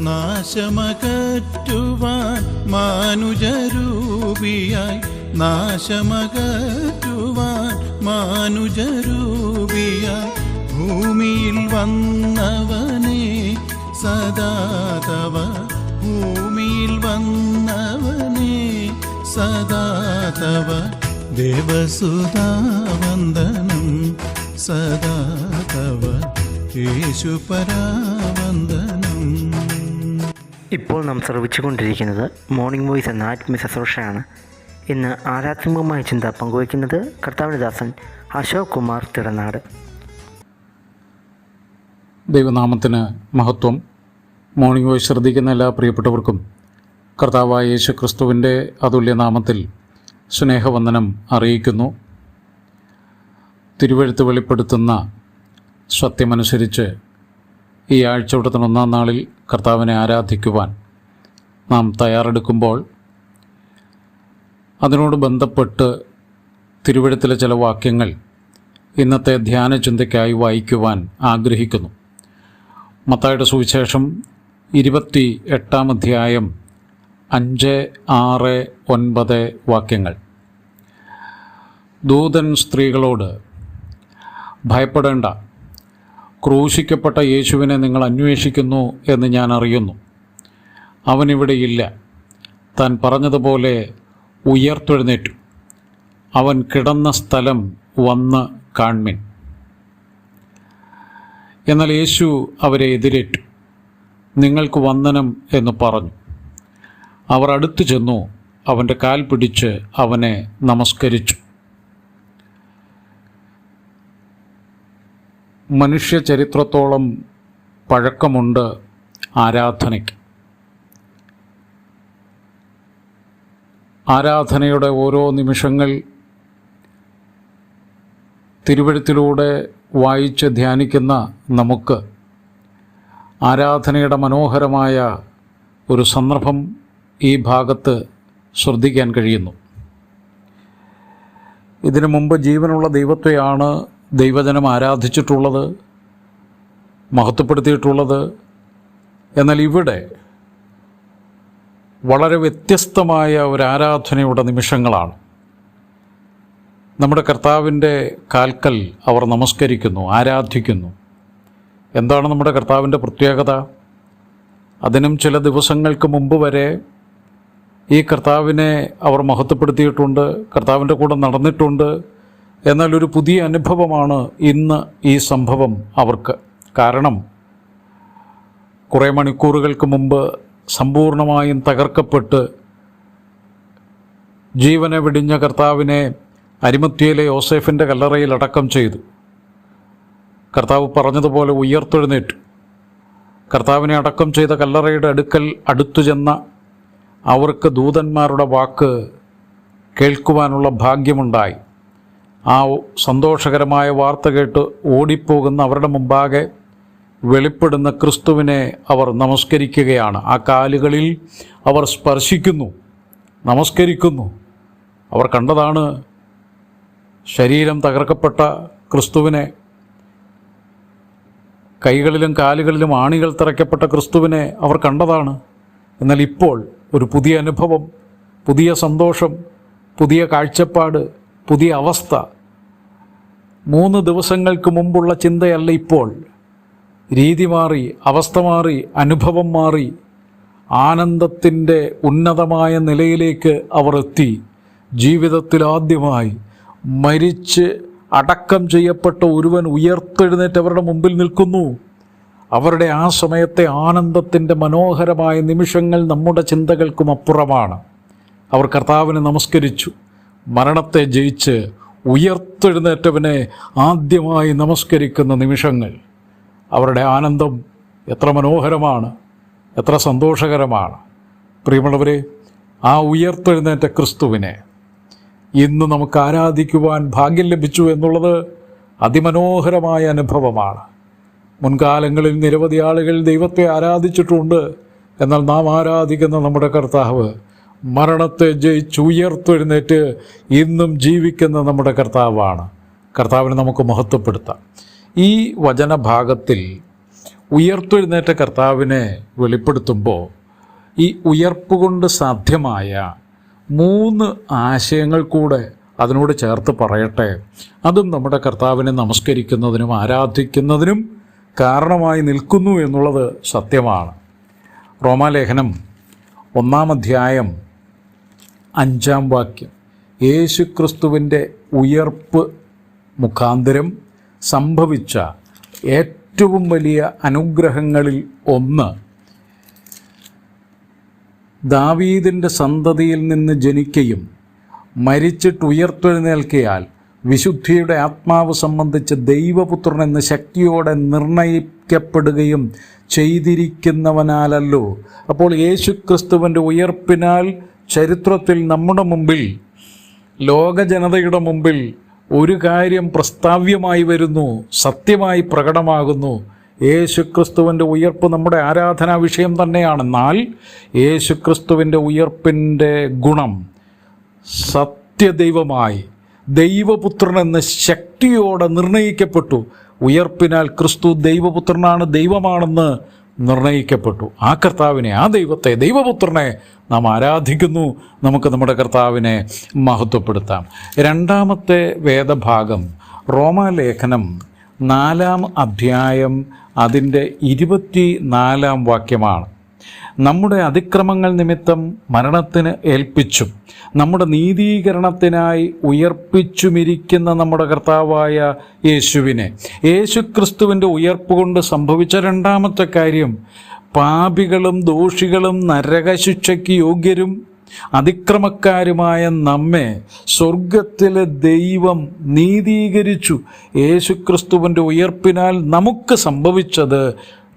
നാശമകറ്റുവാൻ മാനുജരൂപിയായി, നാശമകറ്റുവാൻ മാനുജരൂപിയായി ഭൂമിയിൽ വന്നവനെ സദാതവ, ഭൂമിയിൽ വന്നവനെ സദാതവ ദേവസുതാവന്ദനം സദാതവ യേശുപരാവന്ദനം. ഇപ്പോൾ നാം ശ്രവിച്ചുകൊണ്ടിരിക്കുന്നത് മോർണിംഗ് വോയിസ് എന്ന ആത്മീയ ശുശ്രൂഷയാണ്. ഇന്ന് ആരാത്മകമായ ചിന്ത പങ്കുവയ്ക്കുന്നത് കർത്താവിന്റെ ദാസൻ അശോക് കുമാർ തിടനാട്. ദൈവനാമത്തിന് മഹത്വം. മോർണിംഗ് വോയിസ് ശ്രദ്ധിക്കുന്ന എല്ലാ പ്രിയപ്പെട്ടവർക്കും കർത്താവായ യേശു ക്രിസ്തുവിൻ്റെ അതുല്യനാമത്തിൽ സ്നേഹവന്ദനം അറിയിക്കുന്നു. തിരുവെഴുത്ത് വെളിപ്പെടുത്തുന്ന സത്യമനുസരിച്ച് ഈ ആഴ്ചവട്ടത്തിന് 1-ാം നാളിൽ കർത്താവിനെ ആരാധിക്കുവാൻ നാം തയ്യാറെടുക്കുമ്പോൾ അതിനോട് ബന്ധപ്പെട്ട് തിരുവെഴുത്തിലെ ചില വാക്യങ്ങൾ ഇന്നത്തെ ധ്യാന ചിന്തയ്ക്കായി വായിക്കുവാൻ ആഗ്രഹിക്കുന്നു. മത്തായിയുടെ സുവിശേഷം 28-ാം അധ്യായം 5, 6, 9 വാക്യങ്ങൾ. ദൂതൻ സ്ത്രീകളോട്, ഭയപ്പെടേണ്ട, ക്രൂശിക്കപ്പെട്ട യേശുവിനെ നിങ്ങൾ അന്വേഷിക്കുന്നു എന്ന് ഞാൻ അറിയുന്നു. അവനിവിടെയില്ല. താൻ പറഞ്ഞതുപോലെ ഉയർത്തെഴുന്നേറ്റു. അവൻ കിടന്ന സ്ഥലം വന്ന് കാൺമിൻ. എന്നാൽ യേശു അവരെ എതിരേറ്റു. നിങ്ങൾക്ക് വന്ദനം എന്ന് പറഞ്ഞു. അവർ അടുത്തു ചെന്നു അവൻ്റെ കാൽ പിടിച്ച് അവനെ നമസ്കരിച്ചു. മനുഷ്യ ചരിത്രത്തോളം പഴക്കമുണ്ട് ആരാധനയ്ക്ക്. ആരാധനയുടെ ഓരോ നിമിഷങ്ങൾ തിരുവെഴുത്തിലൂടെ വായിച്ച് ധ്യാനിക്കുന്ന നമുക്ക് ആരാധനയുടെ മനോഹരമായ ഒരു സന്ദർഭം ഈ ഭാഗത്ത് ശ്രദ്ധിക്കാൻ കഴിയുന്നു. ഇതിനു മുമ്പ് ജീവനുള്ള ദൈവത്തെയാണ് ദൈവജനം ആരാധിച്ചിട്ടുള്ളത്, മഹത്വപ്പെടുത്തിയിട്ടുള്ളത്. എന്നാൽ ഇവിടെ വളരെ വ്യത്യസ്തമായ ഒരു ആരാധനയുടെ നിമിഷങ്ങളാണ്. നമ്മുടെ കർത്താവിൻ്റെ കാൽക്കൽ അവർ നമസ്കരിക്കുന്നു, ആരാധിക്കുന്നു. എന്താണ് നമ്മുടെ കർത്താവിൻ്റെ പ്രത്യേകത? അതിനും ചില ദിവസങ്ങൾക്ക് മുമ്പ് വരെ ഈ കർത്താവിനെ അവർ മഹത്വപ്പെടുത്തിയിട്ടുണ്ട്, കർത്താവിൻ്റെ കൂടെ നടന്നിട്ടുണ്ട്. എന്നാൽ ഒരു പുതിയ അനുഭവമാണ് ഇന്ന് ഈ സംഭവം അവർക്ക്. കാരണം കുറേ മണിക്കൂറുകൾക്ക് മുമ്പ് സമ്പൂർണമായും തകർക്കപ്പെട്ട് ജീവനെ വെടിഞ്ഞ കർത്താവിനെ അരിമത്യയിലെ യോസേഫിൻ്റെ കല്ലറയിൽ അടക്കം ചെയ്തു. കർത്താവ് പറഞ്ഞതുപോലെ ഉയർത്തെഴുന്നേറ്റു. കർത്താവിനെ അടക്കം ചെയ്ത കല്ലറയുടെ അടുത്തു ചെന്ന അവർക്ക് ദൂതന്മാരുടെ വാക്ക് കേൾക്കുവാനുള്ള ഭാഗ്യമുണ്ടായി. ആ സന്തോഷകരമായ വാർത്ത കേട്ട് ഓടിപ്പോകുന്ന അവരുടെ മുമ്പാകെ വെളിപ്പെടുന്ന ക്രിസ്തുവിനെ അവർ നമസ്കരിക്കുകയാണ്. ആ കാലുകളിൽ അവർ സ്പർശിക്കുന്നു, നമസ്കരിക്കുന്നു. അവർ കണ്ടതാണ് ശരീരം തകർക്കപ്പെട്ട ക്രിസ്തുവിനെ, കൈകളിലും കാലുകളിലും ആണികൾ തറയ്ക്കപ്പെട്ട ക്രിസ്തുവിനെ അവർ കണ്ടതാണ്. എന്നാൽ ഇപ്പോൾ ഒരു പുതിയ അനുഭവം, പുതിയ സന്തോഷം, പുതിയ കാഴ്ചപ്പാട്, പുതിയ അവസ്ഥ. 3 ദിവസങ്ങൾക്ക് മുമ്പുള്ള ചിന്തയല്ല ഇപ്പോൾ. രീതി മാറി, അവസ്ഥ മാറി, അനുഭവം മാറി. ആനന്ദത്തിൻ്റെ ഉന്നതമായ നിലയിലേക്ക് അവർ എത്തി. ജീവിതത്തിൽ ആദ്യമായി മരിച്ച് അടക്കം ചെയ്യപ്പെട്ട ഒരുവൻ ഉയർത്തെഴുന്നേറ്റ് അവരുടെ മുമ്പിൽ നിൽക്കുന്നു. അവരുടെ ആ സമയത്തെ ആനന്ദത്തിൻ്റെ മനോഹരമായ നിമിഷങ്ങൾ നമ്മുടെ ചിന്തകൾക്കും അപ്പുറമാണ്. അവർ കർത്താവിനെ നമസ്കരിച്ചു. മരണത്തെ ജയിച്ച് ഉയർത്തെഴുന്നേറ്റവനെ ആദ്യമായി നമസ്കരിക്കുന്ന നിമിഷങ്ങൾ. അവരുടെ ആനന്ദം എത്ര മനോഹരമാണ്, എത്ര സന്തോഷകരമാണ്. പ്രിയമുള്ളവരെ, ആ ഉയർത്തെഴുന്നേറ്റ ക്രിസ്തുവിനെ ഇന്ന് നമുക്ക് ആരാധിക്കുവാൻ ഭാഗ്യം ലഭിച്ചു എന്നുള്ളത് അതിമനോഹരമായ അനുഭവമാണ്. മുൻകാലങ്ങളിൽ നിരവധി ആളുകൾ ദൈവത്തെ ആരാധിച്ചിട്ടുണ്ട്. എന്നാൽ നാം ആരാധിക്കുന്ന നമ്മുടെ കർത്താവ് മരണത്തെ ജയിച്ചുയർത്തെഴുന്നേറ്റ് ഇന്നും ജീവിക്കുന്ന നമ്മുടെ കർത്താവാണ്. കർത്താവിനെ നമുക്ക് മഹത്വപ്പെടുത്താം. ഈ വചനഭാഗത്തിൽ ഉയർത്തെഴുന്നേറ്റ കർത്താവിനെ വെളിപ്പെടുത്തുമ്പോൾ ഈ ഉയർപ്പ് കൊണ്ട് സാധ്യമായ 3 ആശയങ്ങൾ കൂടെ അതിനോട് ചേർത്ത് പറയട്ടെ. അതും നമ്മുടെ കർത്താവിനെ നമസ്കരിക്കുന്നതിനും ആരാധിക്കുന്നതിനും കാരണമായി നിൽക്കുന്നു എന്നുള്ളത് സത്യമാണ്. റോമാലേഖനം 1-ാം അധ്യായം 5-ാം വാക്യം, യേശുക്രിസ്തുവിൻ്റെ ഉയർപ്പ് മുഖാന്തരം സംഭവിച്ച ഏറ്റവും വലിയ അനുഗ്രഹങ്ങളിൽ ഒന്ന്, ദാവീദിൻ്റെ സന്തതിയിൽ നിന്ന് ജനിക്കുകയും മരിച്ചിട്ട് ഉയർത്തെഴുന്നേൽക്കയാൽ വിശുദ്ധിയുടെ ആത്മാവ് സംബന്ധിച്ച് ദൈവപുത്രൻ എന്ന ശക്തിയോടെ നിർണയിക്കപ്പെടുകയും ചെയ്തിരിക്കുന്നവനാലല്ലോ. അപ്പോൾ യേശുക്രിസ്തുവിൻ്റെ ഉയർപ്പിനാൽ ചരിത്രത്തിൽ നമ്മുടെ മുമ്പിൽ, ലോകജനതയുടെ മുമ്പിൽ ഒരു കാര്യം പ്രസ്താവ്യമായി വരുന്നു, സത്യമായി പ്രകടമാകുന്നു. യേശുക്രിസ്തുവിൻ്റെ ഉയർപ്പ് നമ്മുടെ ആരാധനാ വിഷയം തന്നെയാണെന്നാൽ യേശുക്രിസ്തുവിൻ്റെ ഉയർപ്പിൻ്റെ ഗുണം സത്യദൈവമായി ദൈവപുത്രൻ എന്ന ശക്തിയോടെ നിർണയിക്കപ്പെട്ടു. ഉയർപ്പിനാൽ ക്രിസ്തു ദൈവപുത്രനാണ്, ദൈവമാണെന്ന് നിർണയിക്കപ്പെട്ടു. ആ കർത്താവിനെ, ആ ദൈവത്തെ, ദൈവപുത്രനെ നാം ആരാധിക്കുന്നു. നമുക്ക് നമ്മുടെ കർത്താവിനെ മഹത്വപ്പെടുത്താം. 2-ാമത്തെ വേദഭാഗം റോമാലേഖനം 4-ാം അധ്യായം അതിൻ്റെ 24-ാം വാക്യമാണ്. നമ്മുടെ അതിക്രമങ്ങൾ നിമിത്തം മരണത്തിന് ഏൽപ്പിച്ചും നമ്മുടെ നീതീകരണത്തിനായി ഉയർപ്പിച്ചുമിരിക്കുന്ന നമ്മുടെ കർത്താവായ യേശുവിനെ, യേശുക്രിസ്തുവിൻ്റെ ഉയർപ്പ് കൊണ്ട് സംഭവിച്ച 2-ാമത്തെ കാര്യം, പാപികളും ദോഷികളും നരകശിക്ഷയ്ക്ക് യോഗ്യരും അതിക്രമക്കാരുമായ നമ്മെ സ്വർഗത്തിലെ ദൈവം നീതീകരിച്ചു. യേശുക്രിസ്തുവിൻ്റെ ഉയർപ്പിനാൽ നമുക്ക് സംഭവിച്ചത്,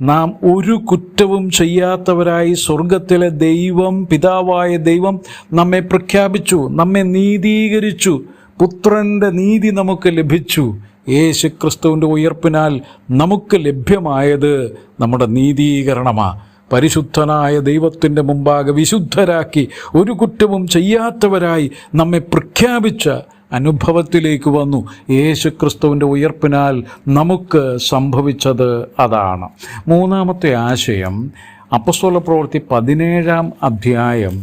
നാം ഒരു കുറ്റവും ചെയ്യാത്തവരായി സ്വർഗത്തിലെ ദൈവം, പിതാവായ ദൈവം നമ്മെ പ്രഖ്യാപിച്ചു, നമ്മെ നീതീകരിച്ചു. പുത്രൻ്റെ നീതി നമുക്ക് ലഭിച്ചു. യേശുക്രിസ്തുവിൻ്റെ ഉയർപ്പിനാൽ നമുക്ക് ലഭ്യമായത് നമ്മുടെ നീതീകരണമാണ്. പരിശുദ്ധനായ ദൈവത്തിൻ്റെ മുമ്പാകെ വിശുദ്ധരാക്കി ഒരു കുറ്റവും ചെയ്യാത്തവരായി നമ്മെ പ്രഖ്യാപിച്ച അനുഭവത്തിലേക്ക് വന്നു. യേശുക്രിസ്തുവിൻ്റെ ഉയർപ്പിനാൽ നമുക്ക് സംഭവിച്ചത് അതാണ്. 3-ാമത്തെ ആശയം അപ്പോസ്തലപ്രവൃത്തി 17-ാം അധ്യായം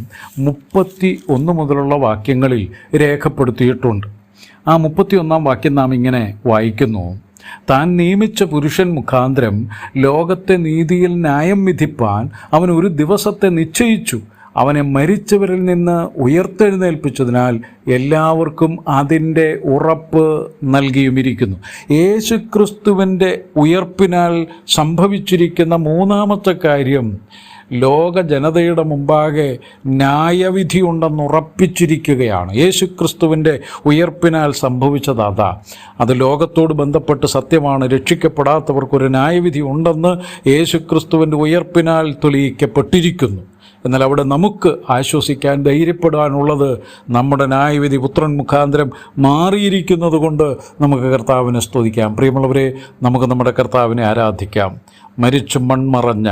31 മുതലുള്ള വാക്യങ്ങളിൽ രേഖപ്പെടുത്തിയിട്ടുണ്ട്. ആ 31-ാം വാക്യം നാം ഇങ്ങനെ വായിക്കുന്നു: താൻ നിയമിച്ച പുരുഷൻ മുഖാന്തരം ലോകത്തെ നീതിയിൽ ന്യായം വിധിപ്പാൻ അവൻ ഒരു ദിവസത്തെ നിശ്ചയിച്ചു. അവനെ മരിച്ചവരിൽ നിന്ന് ഉയർത്തെഴുന്നേൽപ്പിച്ചതിനാൽ എല്ലാവർക്കും അതിൻ്റെ ഉറപ്പ് നൽകിയുമിരിക്കുന്നു. യേശുക്രിസ്തുവിൻ്റെ ഉയർപ്പിനാൽ സംഭവിച്ചിരിക്കുന്ന 3-ാമത്തെ കാര്യം, ലോക ജനതയുടെ മുമ്പാകെ ന്യായവിധി ഉണ്ടെന്ന് ഉറപ്പിച്ചിരിക്കുകയാണ്. യേശുക്രിസ്തുവിൻ്റെ ഉയർപ്പിനാൽ സംഭവിച്ചത് അതാ. അത് ലോകത്തോട് ബന്ധപ്പെട്ട് സത്യമാണ്. രക്ഷിക്കപ്പെടാത്തവർക്കൊരു ന്യായവിധി ഉണ്ടെന്ന് യേശുക്രിസ്തുവിൻ്റെ ഉയർപ്പിനാൽ തെളിയിക്കപ്പെട്ടിരിക്കുന്നു. എന്നാൽ അവിടെ നമുക്ക് ആശ്വസിക്കാൻ, ധൈര്യപ്പെടാനുള്ളത്, നമ്മുടെ ന്യായവിധി പുത്രൻ മുഖാന്തരം മാറിയിരിക്കുന്നത് കൊണ്ട് നമുക്ക് കർത്താവിനെ സ്തുതിക്കാം. പ്രിയമുള്ളവരെ, നമുക്ക് നമ്മുടെ കർത്താവിനെ ആരാധിക്കാം. മരിച്ചു മൺമറഞ്ഞ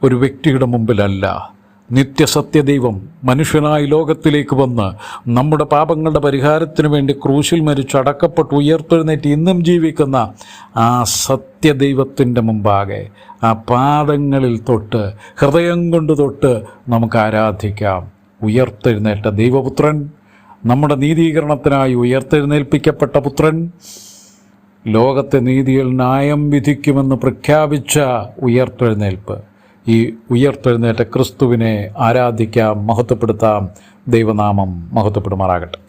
ഒരു വ്യക്തിയുടെ മുമ്പിലല്ല, നിത്യസത്യദൈവം മനുഷ്യനായി ലോകത്തിലേക്ക് വന്ന് നമ്മുടെ പാപങ്ങളുടെ പരിഹാരത്തിന് വേണ്ടി ക്രൂശിൽ മരിച്ചു അടക്കപ്പെട്ട് ഉയർത്തെഴുന്നേറ്റ് ഇന്നും ജീവിക്കുന്ന ആ സത്യദൈവത്തിൻ്റെ മുമ്പാകെ, ആ പാദങ്ങളിൽ തൊട്ട്, ഹൃദയം കൊണ്ട് തൊട്ട് നമുക്ക് ആരാധിക്കാം. ഉയർത്തെഴുന്നേറ്റ ദൈവപുത്രൻ, നമ്മുടെ നീതീകരണത്തിനായി ഉയർത്തെഴുന്നേൽപ്പിക്കപ്പെട്ട പുത്രൻ, ലോകത്തെ നീതിയിൽ ന്യായം വിധിക്കുമെന്ന് പ്രഖ്യാപിച്ച ഉയർത്തെഴുന്നേൽപ്പ്, ഈ ഉയർത്തെഴുന്നേറ്റ ക്രിസ്തുവിനെ ആരാധിക്കാം, മഹത്വപ്പെടുത്താം. ദൈവനാമം മഹത്വപ്പെടുമാറാകട്ടെ.